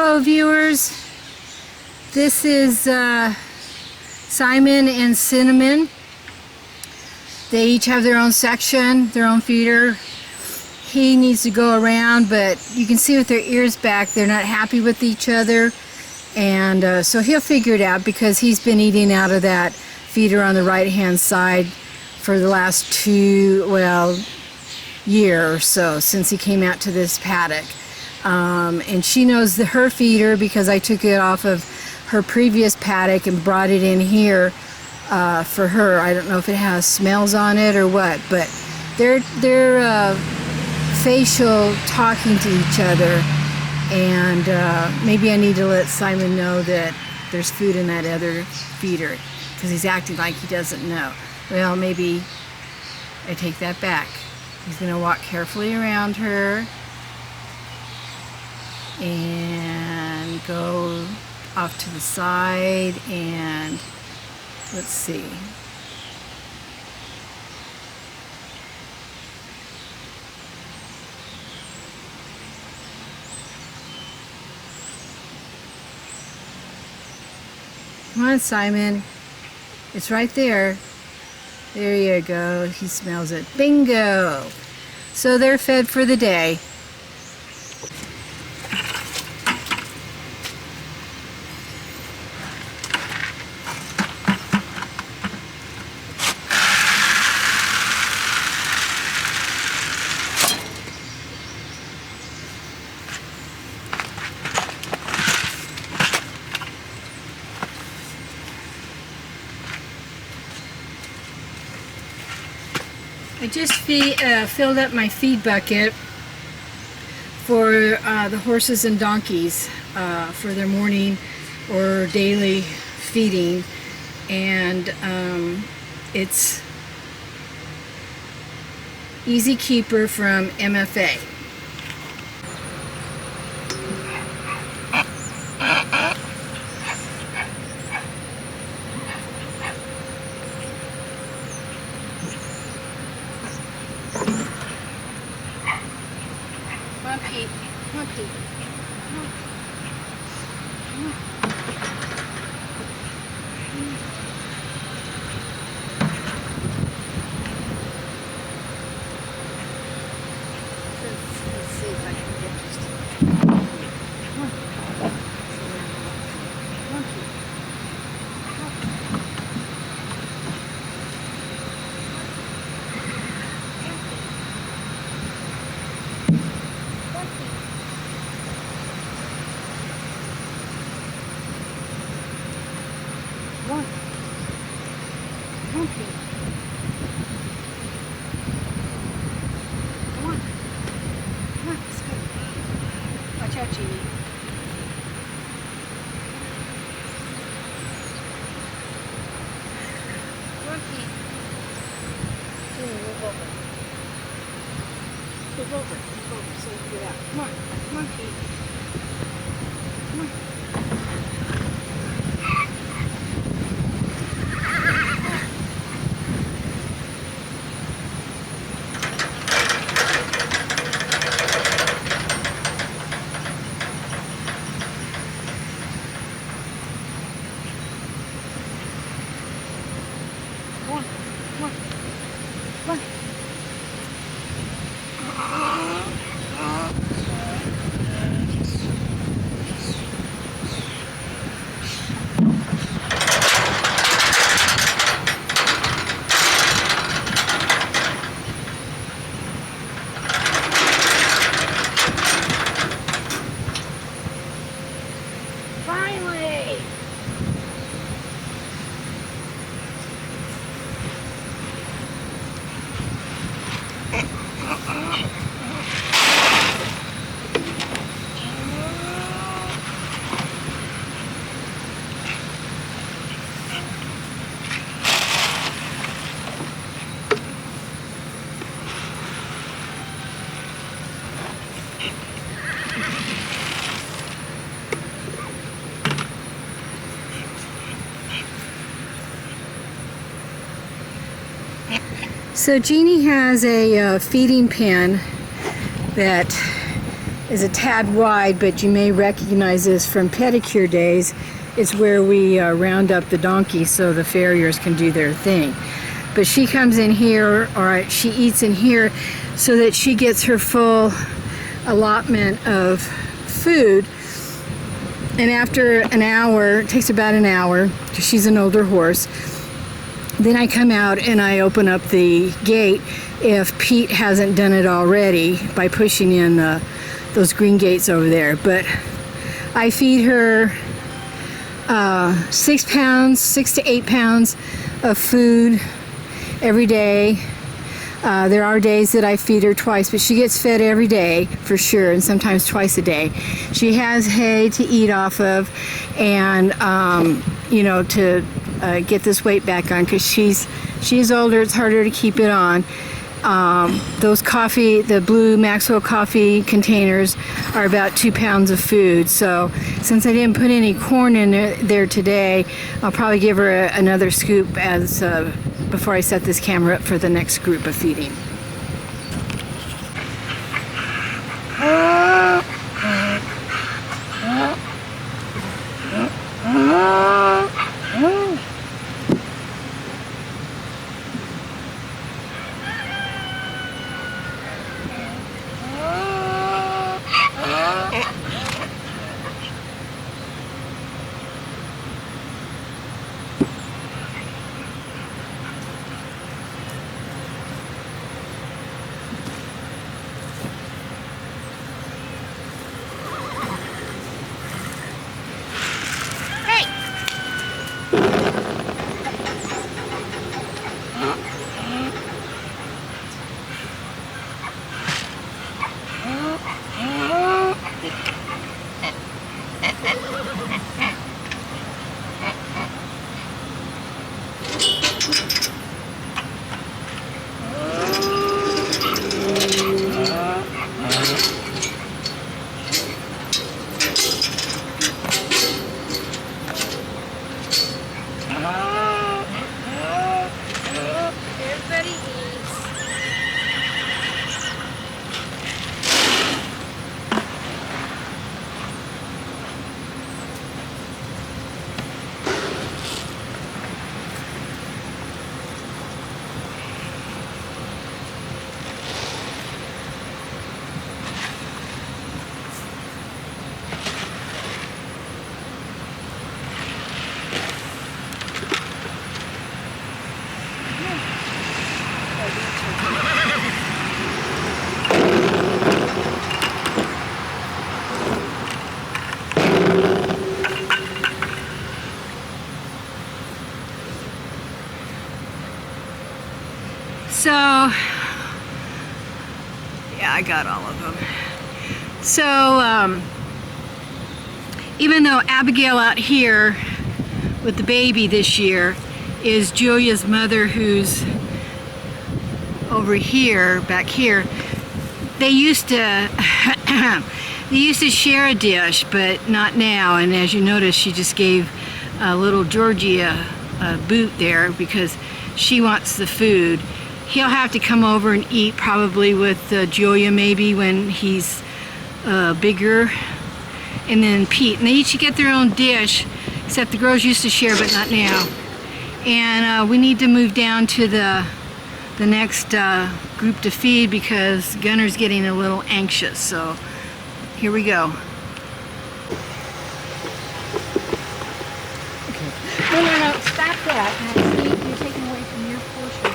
Hello viewers, this is Simon and Cinnamon. They each have their own section, their own feeder. He needs to go around, but you can see with their ears back they're not happy with each other, and so he'll figure it out because he's been eating out of that feeder on the right hand side for the last year or so since he came out to this paddock. And she knows her feeder because I took it off of her previous paddock and brought it in here for her. I don't know if it has smells on it or what, but they're facial talking to each other, and maybe I need to let Simon know that there's food in that other feeder because he's acting like he doesn't know. Well, maybe I take that back. He's going to walk carefully around her and go off to the side, and let's see. Come on, Simon. It's right there. There you go. He smells it. Bingo! So they're fed for the day. I just filled up my feed bucket for the horses and donkeys for their morning or daily feeding, and it's Easy Keeper from MFA. Come on, Pete. Come on, Pete. Come on. Come on. Let's see if I can get this to you. Come on. Come on, Pete. Come on. Come on, Pete. Come on. Come on, let's go. Watch out, Jeannie. Come on, Pete. Jeannie, move over. Move over. Move over so you can get out. Come on. Come on, Pete. Come on. Come on, come on, come on. Finally! So Jeannie has a feeding pen that is a tad wide, but you may recognize this from pedicure days. It's where we round up the donkey so the farriers can do their thing. But she comes in here, or she eats in here, so that she gets her full allotment of food. And after an hour, it takes about an hour, because she's an older horse, then I come out and I open up the gate if Pete hasn't done it already by pushing in those green gates over there. But I feed her 6 to 8 pounds of food every day. There are days that I feed her twice, but she gets fed every day for sure, and sometimes twice a day. She has hay to eat off of, and you know, to get this weight back on, because she's older. It's harder to keep it on. Those coffee, the blue Maxwell coffee containers, are about 2 pounds of food. So since I didn't put any corn in there today, I'll probably give her another scoop as before I set this camera up for the next group of feeding. So, yeah, I got all of them. So, even though Abigail out here with the baby this year is Julia's mother, who's over here, back here, they used to share a dish, but not now. And as you notice, she just gave little Georgie a boot there because she wants the food. He'll have to come over and eat probably with Julia maybe when he's bigger. And then Pete. And they each get their own dish, except the girls used to share, but not now. And we need to move down to the next group to feed because Gunner's getting a little anxious. So here we go. Okay. No, stop that. Now, see, you're taking away from your portion.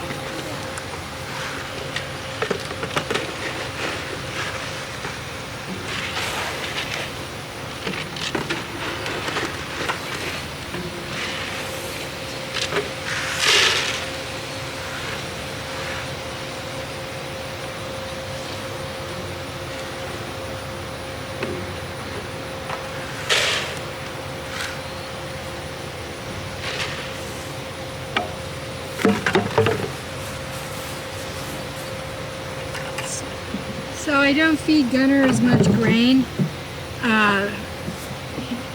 So I don't feed Gunner as much grain.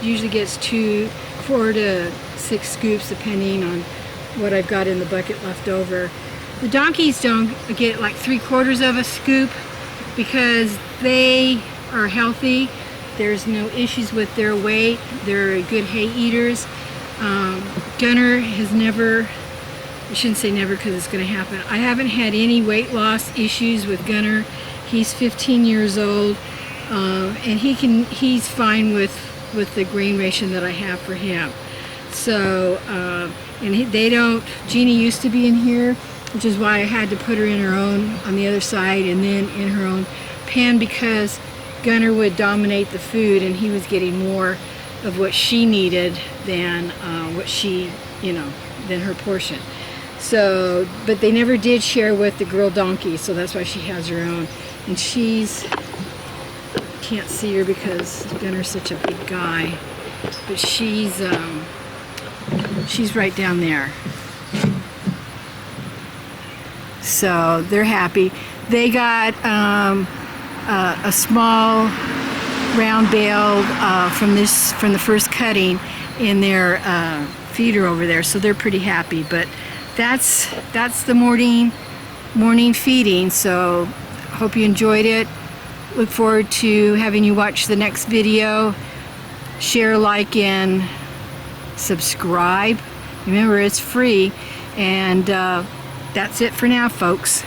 He usually gets 4 to 6 scoops depending on what I've got in the bucket left over. The donkeys don't get like 3/4 of a scoop because they are healthy. There's no issues with their weight. They're good hay eaters. Gunner has never, I shouldn't say never because it's going to happen. I haven't had any weight loss issues with Gunner. He's 15 years old, and he's fine with the grain ration that I have for him. So, Jeannie used to be in here, which is why I had to put her in her own on the other side and then in her own pen, because Gunner would dominate the food and he was getting more of what she needed than than her portion. So, but they never did share with the girl donkey, so that's why she has her own. And can't see her because Gunner's such a big guy, but she's right down there. So they're happy. They got a small round bale from the first cutting in their feeder over there, so they're pretty happy. But that's the morning feeding. So hope you enjoyed it. Look forward to having you watch the next video. Share, like, and subscribe. Remember, it's free. And that's it for now, folks.